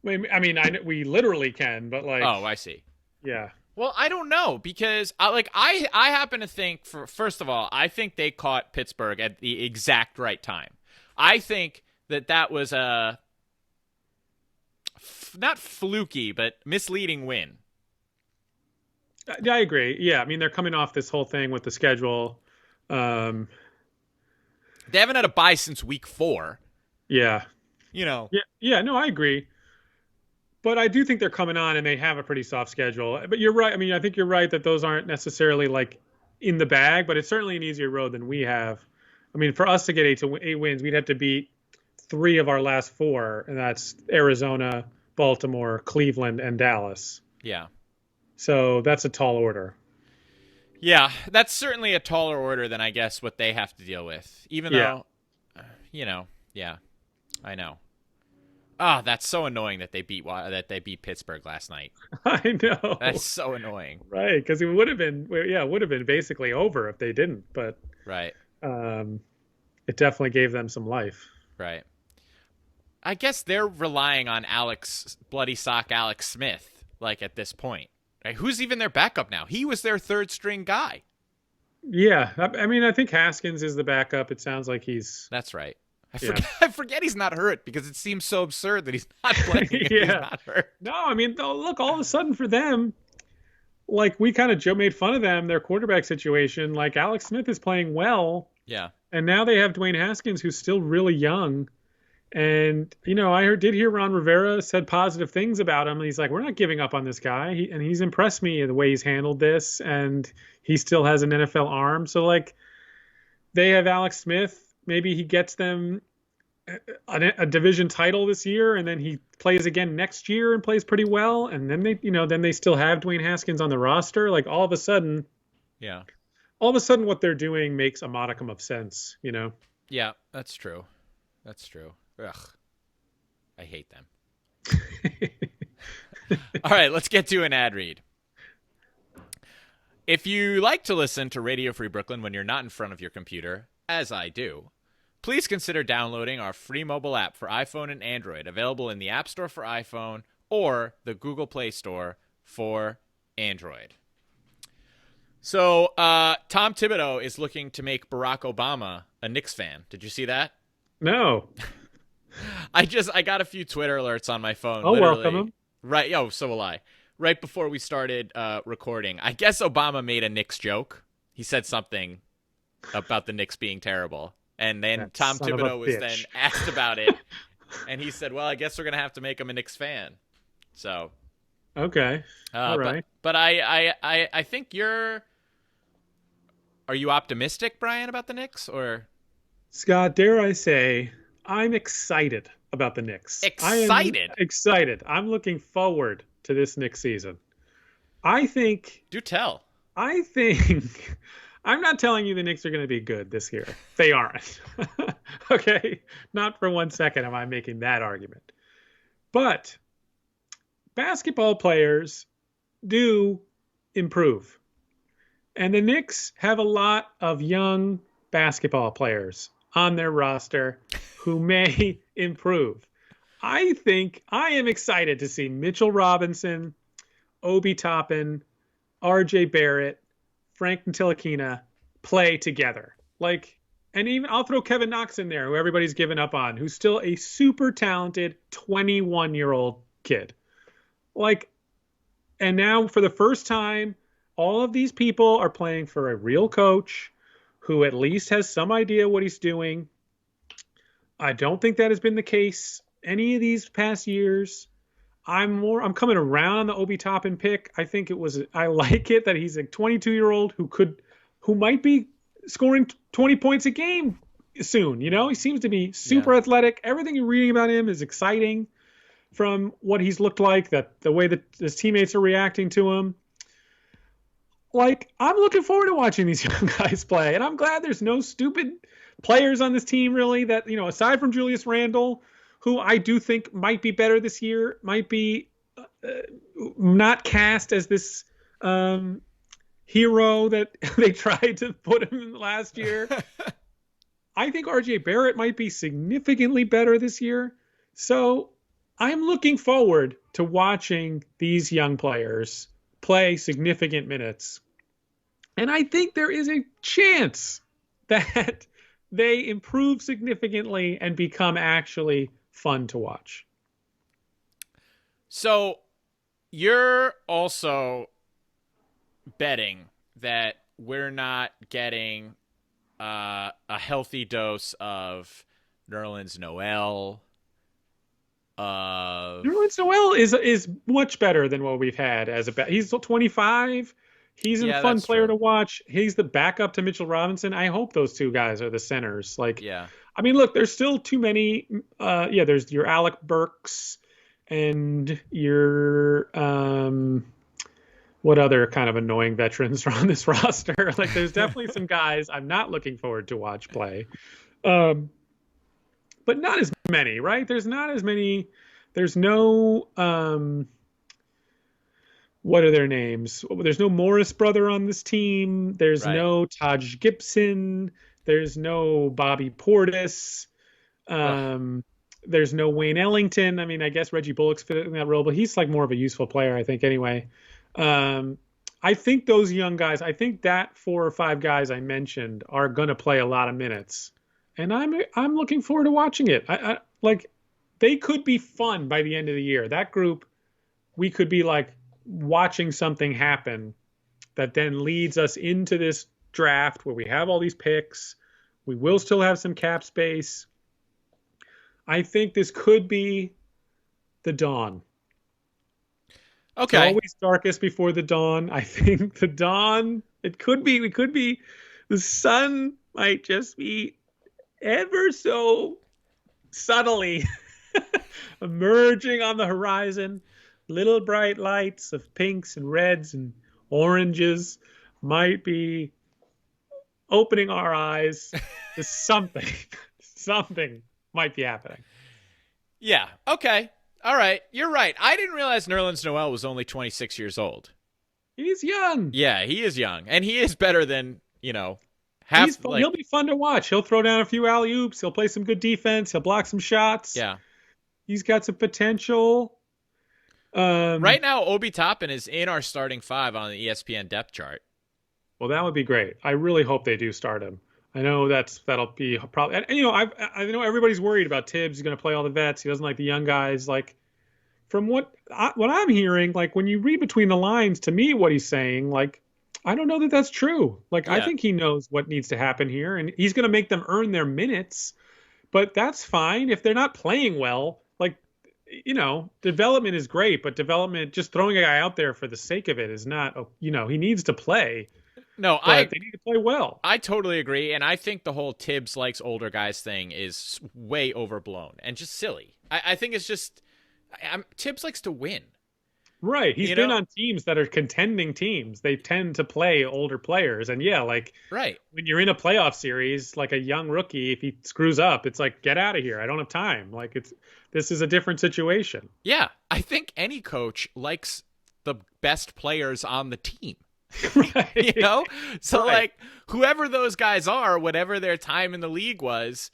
I mean, we literally can, but like... Oh, I see. Yeah. Well, I don't know because I happen to think first of all, I think they caught Pittsburgh at the exact right time. I think that was a not fluky but misleading win. I agree. Yeah, I mean they're coming off this whole thing with the schedule. They haven't had a bye since week 4. Yeah. Yeah. No, I agree. But I do think they're coming on and they have a pretty soft schedule. But you're right. I mean, I think you're right that those aren't necessarily like in the bag, but it's certainly an easier road than we have. I mean, for us to get 8 wins, we'd have to beat 3 of our last 4, and that's Arizona, Baltimore, Cleveland, and Dallas. Yeah. So that's a tall order. Yeah, that's certainly a taller order than I guess what they have to deal with. Even though, yeah, I know. Ah, that's so annoying that they beat Pittsburgh last night. I know. That's so annoying. Right, because it would have been basically over if they didn't. But right, it definitely gave them some life. Right. I guess they're relying on Bloody Sock Alex Smith, like at this point. Right? Who's even their backup now? He was their 3rd string guy. Yeah, I mean, I think Haskins is the backup. It sounds like he's. That's right. I forget he's not hurt because it seems so absurd that he's not playing if he's not hurt. No, I mean, look, all of a sudden for them, like we kind of made fun of them, their quarterback situation. Like Alex Smith is playing well. Yeah. And now they have Dwayne Haskins, who's still really young. And, I did hear Ron Rivera said positive things about him. And he's like, we're not giving up on this guy. He's impressed me the way he's handled this. And he still has an NFL arm. So, like, they have Alex Smith. Maybe he gets them a division title this year, and then he plays again next year and plays pretty well. And then they still have Dwayne Haskins on the roster. Like all of a sudden, what they're doing makes a modicum of sense. Yeah, that's true. Ugh, I hate them. All right, let's get to an ad read. If you like to listen to Radio Free Brooklyn when you're not in front of your computer, as I do, please consider downloading our free mobile app for iPhone and Android, available in the App Store for iPhone or the Google Play Store for Android. So, Tom Thibodeau is looking to make Barack Obama a Knicks fan. Did you see that? No. I got a few Twitter alerts on my phone. I'll welcome him. Right. Oh, so will I. Right before we started recording, I guess Obama made a Knicks joke. He said something about the Knicks being terrible. And then That Tom son of a Thibodeau was then bitch. asked about it. And he said, well, I guess we're going to have to make him a Knicks fan. So. Okay. All right. But I think are you optimistic, Brian, about the Knicks? Or Scott, dare I say, I'm excited about the Knicks. Excited? Excited. I'm looking forward to this Knicks season. I think do tell. I'm not telling you the Knicks are going to be good this year. They aren't. Okay? Not for 1 second am I making that argument. But basketball players do improve. And the Knicks have a lot of young basketball players on their roster who may improve. I think I am excited to see Mitchell Robinson, Obi Toppin, RJ Barrett, Frank Ntilikina play together. And even I'll throw Kevin Knox in there, who everybody's given up on, who's still a super talented 21-year-old kid. And now for the first time, all of these people are playing for a real coach who at least has some idea what he's doing. I don't think that has been the case any of these past years. I'm coming around on the Obi Toppin pick. I like it that he's a 22-year-old who might be scoring 20 points a game soon. He seems to be super athletic. Everything you're reading about him is exciting from what he's looked like, that the way that his teammates are reacting to him. I'm looking forward to watching these young guys play, and I'm glad there's no stupid players on this team, really, that, aside from Julius Randle, who I do think might be better this year, might be not cast as this hero that they tried to put him in last year. I think RJ Barrett might be significantly better this year. So I'm looking forward to watching these young players play significant minutes. And I think there is a chance that they improve significantly and become actually fun to watch. So you're also betting that we're not getting a healthy dose of Nerlens Noel. Nerlens Noel is much better than what we've had as he's 25. He's a fun player to watch. He's the backup to Mitchell Robinson. I hope those two guys are the centers. I mean, look, there's still too many. There's your Alec Burks and your what other kind of annoying veterans are on this roster? There's definitely some guys I'm not looking forward to watch play, but not as many, right? There's not as many. There's no. What are their names? There's no Morris brother on this team. There's no Taj Gibson. There's no Bobby Portis. There's no Wayne Ellington. I mean, I guess Reggie Bullock's fit in that role, but he's more of a useful player, I think, anyway. I think those young guys, I think that 4 or 5 guys I mentioned are going to play a lot of minutes. And I'm looking forward to watching it. They could be fun by the end of the year. That group, we could be watching something happen that then leads us into this draft where we have all these picks. We will still have some cap space. I think this could be the dawn. Okay. It's always darkest before the dawn. I think the dawn, it could be the sun might just be ever so subtly emerging on the horizon. Little bright lights of pinks and reds and oranges might be opening our eyes to something. Something might be happening. Yeah. Okay. All right, you're right. I didn't realize Nerlens Noel was only 26 years old. He's young. Yeah, he is young, and he is better than half. He'll be fun to watch. He'll throw down a few alley oops. He'll play some good defense. He'll block some shots. Yeah. He's got some potential. Right now, Obi Toppin is in our starting 5 on the ESPN depth chart. Well, that would be great. I really hope they do start him. I know that'll be probably. And I know everybody's worried about Tibbs. He's going to play all the vets. He doesn't like the young guys. Like, from what I'm hearing, like when you read between the lines, to me, what he's saying, like, I don't know that that's true. Like, I think he knows what needs to happen here, and he's going to make them earn their minutes. But that's fine if they're not playing well. Like, development is great, but development, just throwing a guy out there for the sake of it is not. He needs to play. No, they need to play well. I totally agree, and I think the whole Tibbs likes older guys thing is way overblown and just silly. I think it's just Tibbs likes to win. Right. He's been on teams that are contending teams. They tend to play older players. And right. When you're in a playoff series, like a young rookie, if he screws up, it's like, get out of here. I don't have time. Like, this is a different situation. Yeah. I think any coach likes the best players on the team. Right. So right. like whoever those guys are, whatever their time in the league was,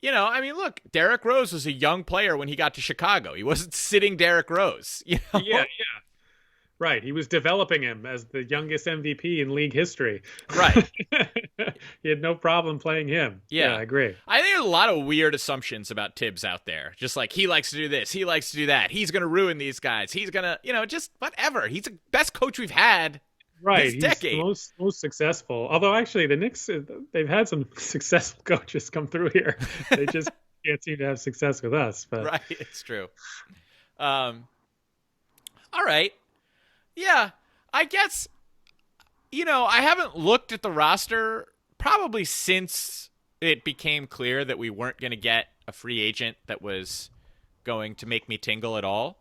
I mean, look, Derrick Rose was a young player when he got to Chicago. He wasn't sitting Derrick Rose. Yeah. Right. He was developing him as the youngest MVP in league history. Right. He had no problem playing him. Yeah, I agree. I think there's a lot of weird assumptions about Tibbs out there. Just like he likes to do this, he likes to do that. He's going to ruin these guys. He's going to, just whatever. He's the best coach we've had. Right, this decade. He's the most successful. Although actually, the Knicks, they've had some successful coaches come through here. They just can't seem to have success with us. But right, it's true. All right, yeah. I guess I haven't looked at the roster probably since it became clear that we weren't going to get a free agent that was going to make me tingle at all.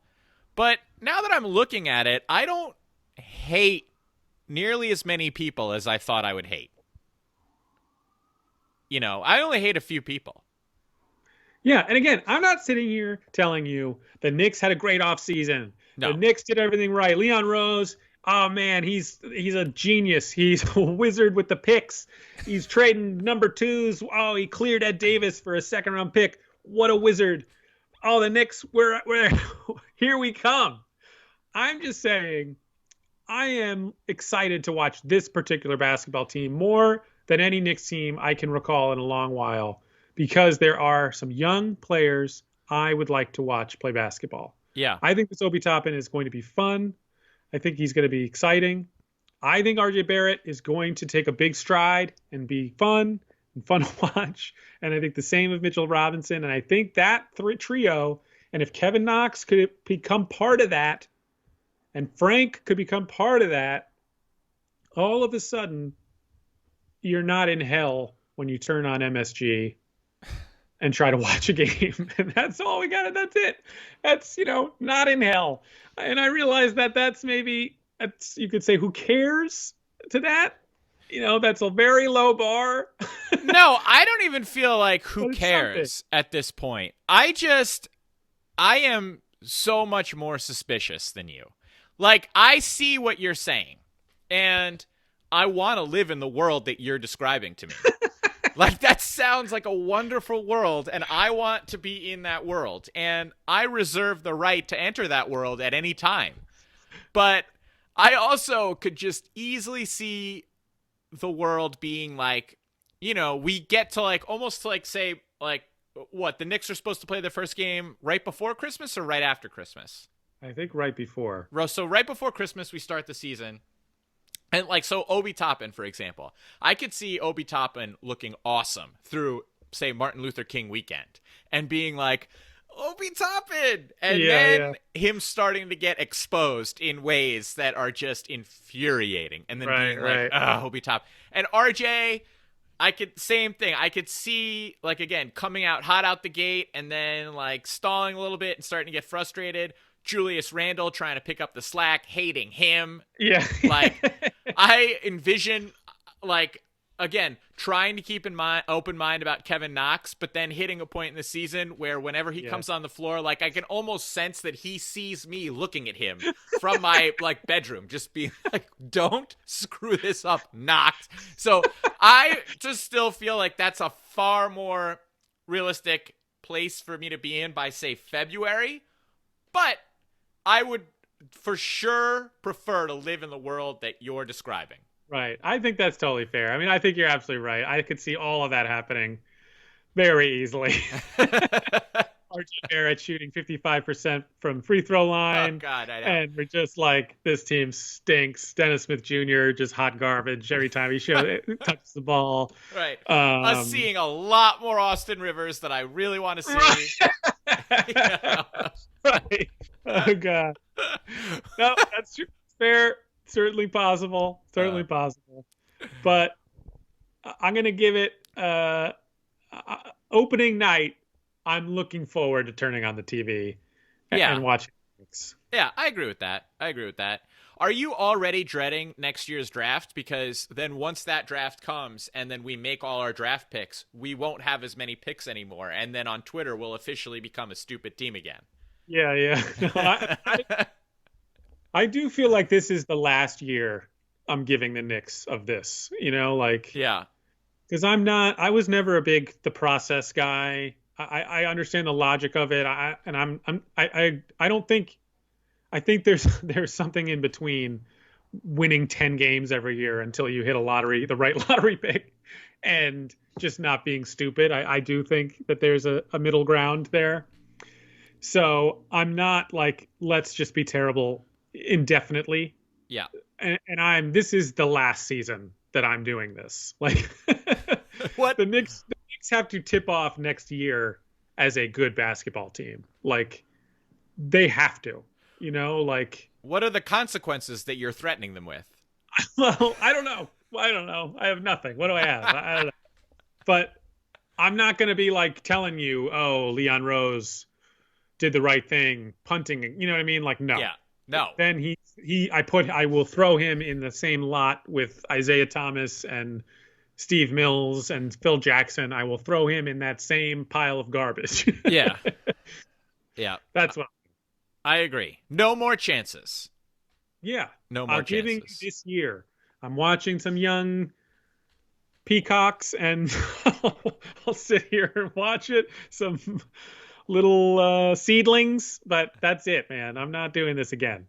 But now that I'm looking at it, I don't hate nearly as many people as I thought I would hate. I only hate a few people. Yeah, and again, I'm not sitting here telling you the Knicks had a great offseason. No. The Knicks did everything right. Leon Rose, oh man, he's a genius. He's a wizard with the picks. He's trading number 2s. Oh, he cleared Ed Davis for a second-round pick. What a wizard. Oh, the Knicks, we're here we come. I'm just saying, I am excited to watch this particular basketball team more than any Knicks team I can recall in a long while, because there are some young players I would like to watch play basketball. Yeah. I think this Obi Toppin is going to be fun. I think he's going to be exciting. I think RJ Barrett is going to take a big stride and be fun to watch. And I think the same of Mitchell Robinson. And I think that trio, and if Kevin Knox could become part of that, and Frank could become part of that, all of a sudden, you're not in hell when you turn on MSG and try to watch a game. And that's all we got. That's it. That's, not in hell. And I realize that's you could say, who cares to that? That's a very low bar. No, I don't even feel like who cares something at this point. I am so much more suspicious than you. Like, I see what you're saying, and I want to live in the world that you're describing to me. Like, that sounds like a wonderful world, and I want to be in that world, and I reserve the right to enter that world at any time. But I also could just easily see the world being like, we get to almost say what, the Knicks are supposed to play their first game right before Christmas or right after Christmas? I think right before. So right before Christmas, we start the season. And so Obi Toppin, for example, I could see Obi Toppin looking awesome through, say, Martin Luther King weekend and being like, Obi Toppin! And then him starting to get exposed in ways that are just infuriating. And then being like, Obi Toppin. And RJ, same thing. I could see, again, coming out hot out the gate and then, stalling a little bit and starting to get frustrated. Julius Randle trying to pick up the slack, hating him. Yeah. I envision, again, trying to keep in mind open mind about Kevin Knox, but then hitting a point in the season where whenever he comes on the floor, like I can almost sense that he sees me looking at him from my like bedroom, just being like, "Don't screw this up, Knox." So I just still feel like that's a far more realistic place for me to be in by say February, but I would for sure prefer to live in the world that you're describing. Right. I think that's totally fair. I mean, I think you're absolutely right. I could see all of that happening very easily. RJ Barrett shooting 55% from free throw line. Oh, God, I know. And we're just like, this team stinks. Dennis Smith Jr., just hot garbage every time he touches the ball. Right. Us seeing a lot more Austin Rivers that I really want to see. Right. Right. Oh, God. No, that's true. Fair. Certainly possible. Certainly possible. But I'm going to give it opening night. I'm looking forward to turning on the TV and watching Knicks. Yeah, I agree with that. Are you already dreading next year's draft? Because then once that draft comes and then we make all our draft picks, we won't have as many picks anymore. And then on Twitter, we'll officially become a stupid team again. Yeah. No, I do feel like this is the last year I'm giving the Knicks of this, Yeah. Because I was never a big the process guy. I understand the logic of it. I think there's something in between winning 10 games every year until you hit the right lottery pick, and just not being stupid. I do think that there's a middle ground there. So I'm not like, let's just be terrible indefinitely. Yeah. And this is the last season that I'm doing this. Like what? The Knicks have to tip off next year as a good basketball team. Like they have to, like. What are the consequences that you're threatening them with? Well, I don't know. I have nothing. What do I have? I don't know. But I'm not going to be like telling you, oh, Leon Rose did the right thing, punting. You know what I mean? Like, no. Yeah. No. Then I will throw him in the same lot with Isaiah Thomas and Steve Mills and Phil Jackson. I will throw him in that same pile of garbage. Yeah. Yeah. That's what I agree. No more chances. Yeah. No more I'm chances. giving you this year. I'm watching some young peacocks and I'll sit here and watch it. Some little seedlings, but that's it, man. I'm not doing this again.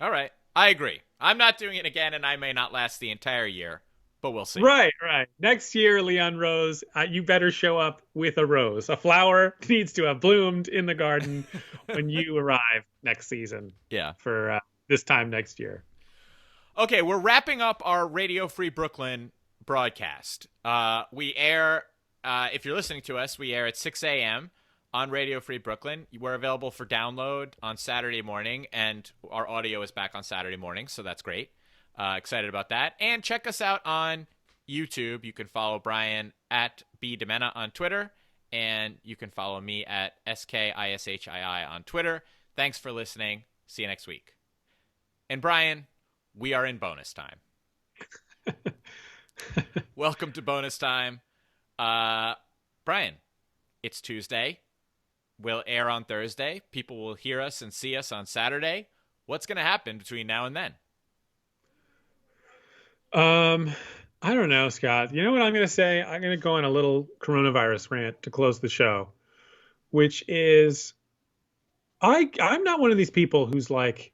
All right. I agree. I'm not doing it again, and I may not last the entire year, but we'll see. Right. Next year, Leon Rose, you better show up with a rose. A flower needs to have bloomed in the garden when you arrive next season. Yeah. For this time next year. Okay, we're wrapping up our Radio Free Brooklyn broadcast. We air, if you're listening to us, we air at 6 a.m. on Radio Free Brooklyn. We're available for download on Saturday morning, and our audio is back on Saturday morning, so that's great. Excited about that. And check us out on YouTube. You can follow Brian at bdemena on Twitter, and you can follow me at skishii on Twitter. Thanks for listening. See you next week. And Brian, we are in bonus time. Welcome to bonus time. Brian, it's Tuesday. We'll air on Thursday. People will hear us and see us on Saturday. What's going to happen between now and then? I don't know, Scott. You know what I'm going to say? I'm going to go on a little coronavirus rant to close the show, which is I'm not one of these people who's like,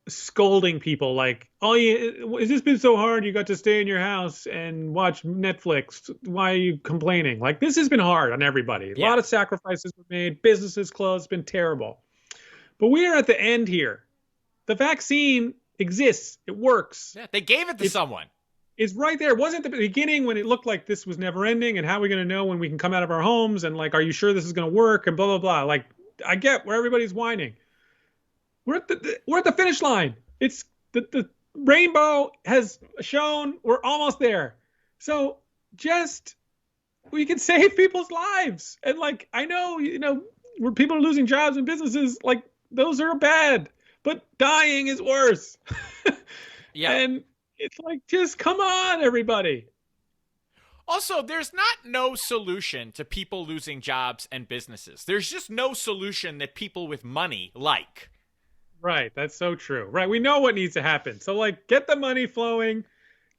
scolding people like, oh, yeah, has this been so hard? You got to stay in your house and watch Netflix. Why are you complaining? Like, this has been hard on everybody. Yeah. A lot of sacrifices were made. Businesses closed. It's been terrible. But we are at the end here. The vaccine exists. It works. Yeah, they gave it to someone. It's right there. It wasn't the beginning when it looked like this was never ending and how are we going to know when we can come out of our homes and like, are you sure this is going to work and blah, blah, blah. Like, I get where everybody's whining. We're at the finish line. It's the rainbow has shown we're almost there. So we can save people's lives. And like, I know, where people are losing jobs and businesses, like those are bad, but dying is worse. Yeah. And It's like, just come on, everybody. Also, there's no solution to people losing jobs and businesses. There's just no solution that people with money like. Right. That's so true. Right. We know what needs to happen. So, like, get the money flowing,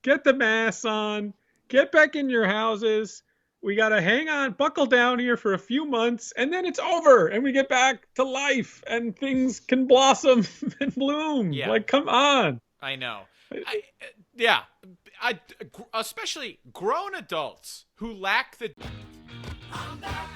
get the masks on, get back in your houses. We got to hang on, buckle down here for a few months, and then it's over, and we get back to life, and things can blossom and bloom. Yeah. Like, come on. I know. Especially grown adults who lack the. I'm back